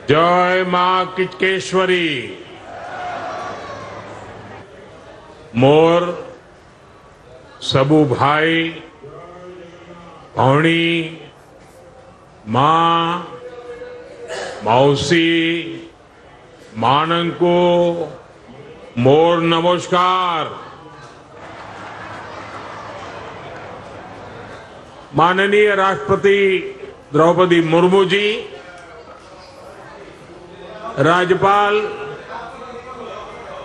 जय मां किचकेश्वरी। मोर सबू भाई भौणी मां मौसी मानंको मोर नमस्कार। माननीय राष्ट्रपति द्रौपदी मुर्मू जी, राज्यपाल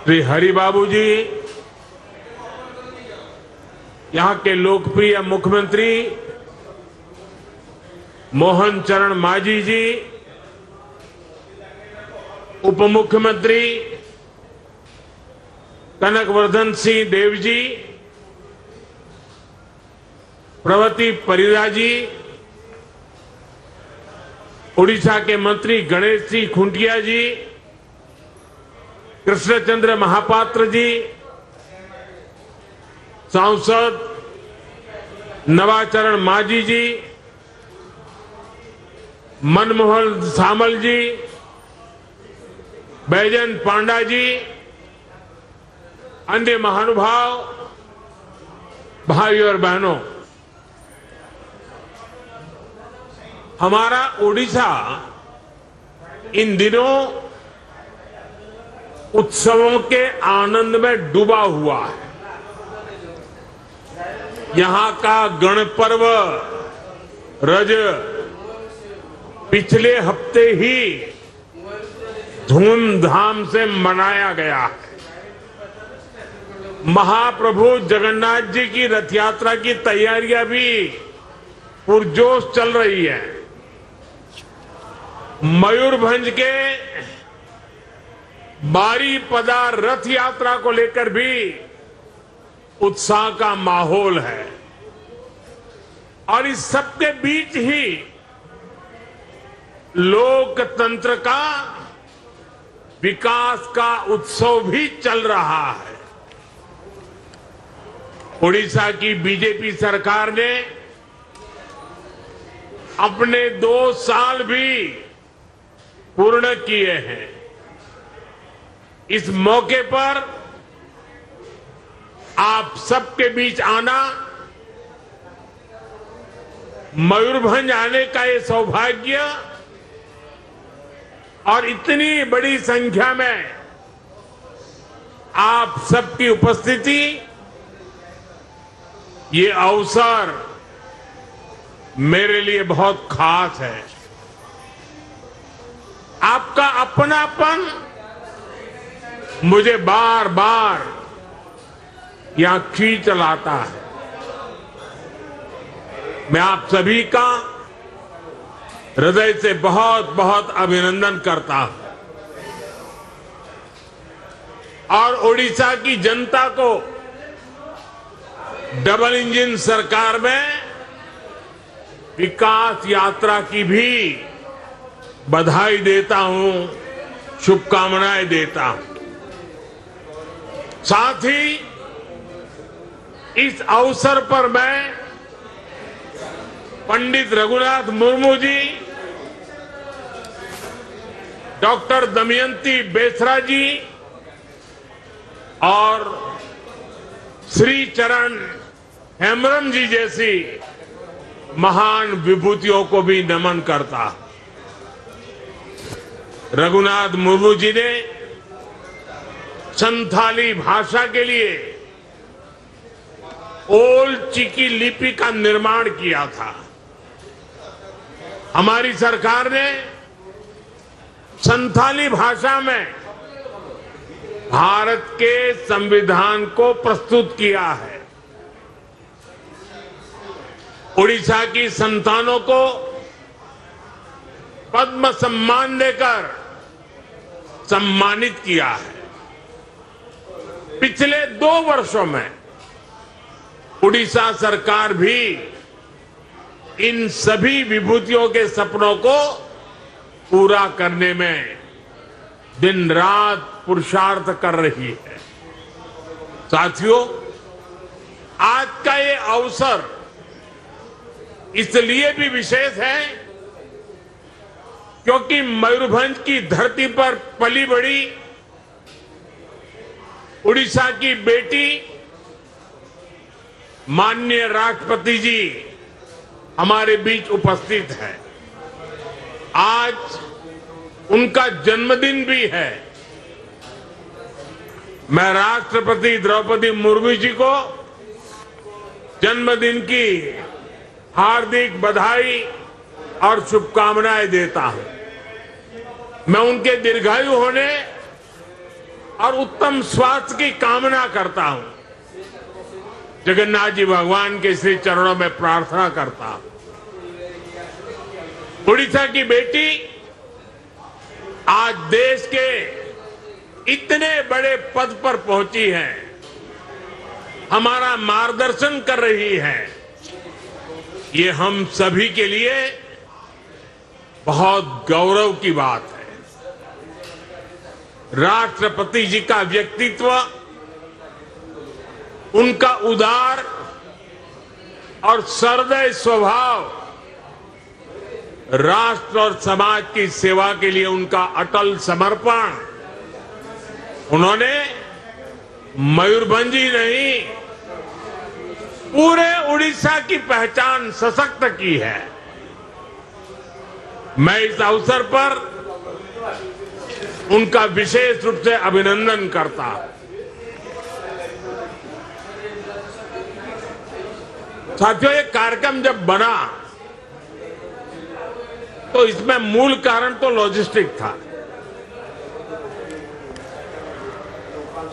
श्री हरिबाबू जी, यहां के लोकप्रिय मुख्यमंत्री मोहन चरण मांझी जी, उप मुख्यमंत्री कनकवर्धन सिंह देव जी, प्रवती परिदा जी, उड़ीसा के मंत्री गणेश सिंह खुंटिया जी, कृष्णचंद्र महापात्र जी, सांसद नवाचरण मांझी जी, मनमोहन सामल जी, बैजन पांडा जी, अन्य महानुभाव, भाई और बहनों, हमारा ओडिशा इन दिनों उत्सवों के आनंद में डूबा हुआ है। यहां का गणपर्व रज पिछले हफ्ते ही धूमधाम से मनाया गया है। महाप्रभु जगन्नाथ जी की रथ यात्रा की तैयारियां भी पुरजोश चल रही है। मयूरभंज के बारीपदा रथ यात्रा को लेकर भी उत्साह का माहौल है और इस सबके बीच ही लोकतंत्र का विकास का उत्सव भी चल रहा है। ओडिशा की बीजेपी सरकार ने अपने 2 साल भी पूर्ण किए हैं। इस मौके पर आप सबके बीच आना, मयूरभंज आने का ये सौभाग्य और इतनी बड़ी संख्या में आप सबकी उपस्थिति, ये अवसर मेरे लिए बहुत खास है। आपका अपनापन मुझे बार बार यहां खींच लाता है। मैं आप सभी का हृदय से बहुत बहुत अभिनंदन करता हूं और ओडिशा की जनता को डबल इंजन सरकार में विकास यात्रा की भी बधाई देता हूं, शुभकामनाएं देता हूं। साथ ही इस अवसर पर मैं पंडित रघुनाथ मुर्मू जी, डॉक्टर दमयंती बेसरा जी और श्री चरण हेम्ब्रम जी जैसी महान विभूतियों को भी नमन करता। रघुनाथ मुर्मू जी ने संथाली भाषा के लिए ओल चिकी लिपि का निर्माण किया था। हमारी सरकार ने संथाली भाषा में भारत के संविधान को प्रस्तुत किया है। ओडिशा की संतानों को पद्म सम्मान देकर सम्मानित किया है। पिछले 2 वर्षों में ओडिशा सरकार भी इन सभी विभूतियों के सपनों को पूरा करने में दिन रात पुरुषार्थ कर रही है। साथियों, आज का ये अवसर इसलिए भी विशेष है क्योंकि मयूरभंज की धरती पर पली बड़ी उड़ीसा की बेटी माननीय राष्ट्रपति जी हमारे बीच उपस्थित है। आज उनका जन्मदिन भी है। मैं राष्ट्रपति द्रौपदी मुर्मू जी को जन्मदिन की हार्दिक बधाई और शुभकामनाएं देता हूं। मैं उनके दीर्घायु होने और उत्तम स्वास्थ्य की कामना करता हूं। जगन्नाथ जी भगवान के श्री चरणों में प्रार्थना करता हूं। उड़ीसा की बेटी आज देश के इतने बड़े पद पर पहुंची है, हमारा मार्गदर्शन कर रही है। ये हम सभी के लिए बहुत गौरव की बात है। राष्ट्रपति जी का व्यक्तित्व, उनका उदार और सहृदय स्वभाव, राष्ट्र और समाज की सेवा के लिए उनका अटल समर्पण, उन्होंने मयूरभंज ही नहीं पूरे उड़ीसा की पहचान सशक्त की है। मैं इस अवसर पर उनका विशेष रूप से अभिनंदन करता हूं। साथियों, ये कार्यक्रम जब बना तो इसमें मूल कारण तो लॉजिस्टिक था।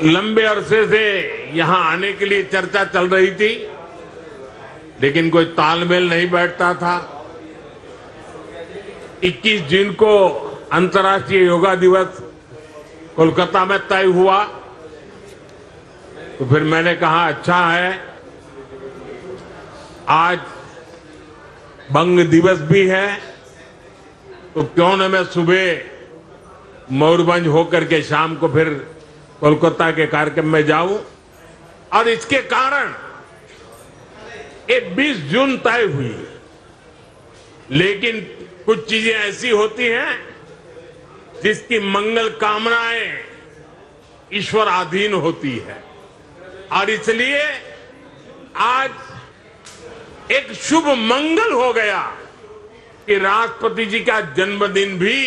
लंबे अरसे से यहां आने के लिए चर्चा चल रही थी, लेकिन कोई तालमेल नहीं बैठता था। 21 जून को अंतर्राष्ट्रीय योगा दिवस कोलकाता में तय हुआ, तो फिर मैंने कहा अच्छा है, आज बंग दिवस भी है, तो क्यों न मैं सुबह मयूरभंज होकर के शाम को फिर कोलकाता के कार्यक्रम में जाऊं। और इसके कारण ये 20 जून तय हुई। लेकिन कुछ चीजें ऐसी होती हैं जिसकी मंगल कामनाएं ईश्वर अधीन होती है, और इसलिए आज एक शुभ मंगल हो गया कि राष्ट्रपति जी का जन्मदिन भी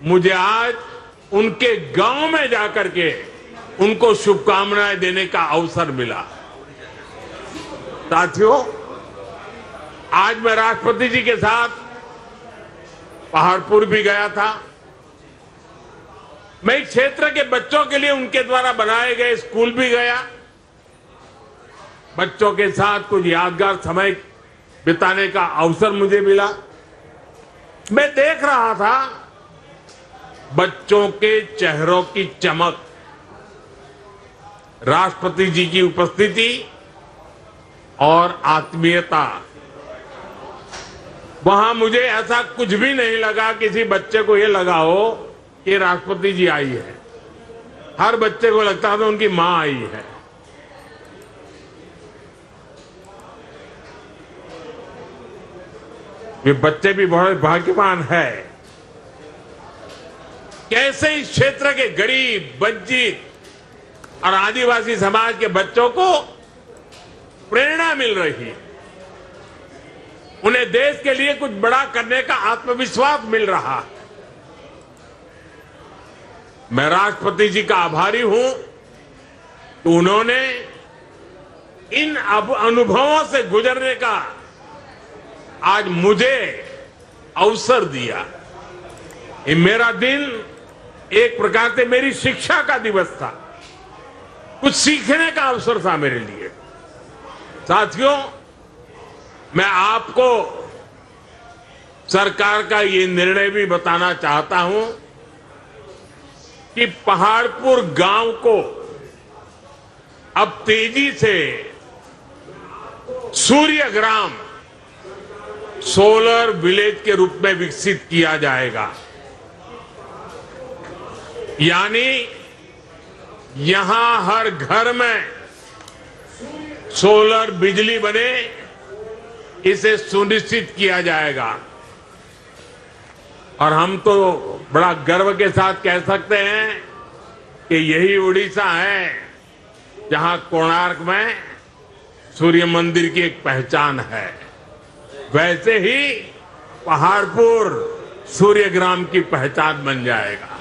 मुझे आज उनके गांव में जाकर के उनको शुभकामनाएं देने का अवसर मिला। साथियों, आज मैं राष्ट्रपति जी के साथ पहाड़पुर भी गया था। मैं इस क्षेत्र के बच्चों के लिए उनके द्वारा बनाए गए स्कूल भी गया। बच्चों के साथ कुछ यादगार समय बिताने का अवसर मुझे मिला। मैं देख रहा था बच्चों के चेहरों की चमक, राष्ट्रपति जी की उपस्थिति और आत्मीयता। वहां मुझे ऐसा कुछ भी नहीं लगा किसी बच्चे को यह लगा हो कि राष्ट्रपति जी आई है। हर बच्चे को लगता था उनकी मां आई है। वे बच्चे भी बहुत भाग्यवान है। कैसे इस क्षेत्र के गरीब, वंचित और आदिवासी समाज के बच्चों को प्रेरणा मिल रही है, उन्हें देश के लिए कुछ बड़ा करने का आत्मविश्वास मिल रहा है। मैं राष्ट्रपति जी का आभारी हूं कि उन्होंने इन अनुभवों से गुजरने का आज मुझे अवसर दिया। ये मेरा दिन एक प्रकार से मेरी शिक्षा का दिवस था, कुछ सीखने का अवसर था मेरे लिए। साथियों, मैं आपको सरकार का ये निर्णय भी बताना चाहता हूं कि पहाड़पुर गांव को अब तेजी से सूर्य ग्राम, सोलर विलेज के रूप में विकसित किया जाएगा। यानी यहां हर घर में सोलर बिजली बने, इसे सुनिश्चित किया जाएगा। और हम तो बड़ा गर्व के साथ कह सकते हैं कि यही उड़ीसा है जहां कोणार्क में सूर्य मंदिर की एक पहचान है। वैसे ही पहाड़पुर सूर्यग्राम की पहचान बन जाएगा।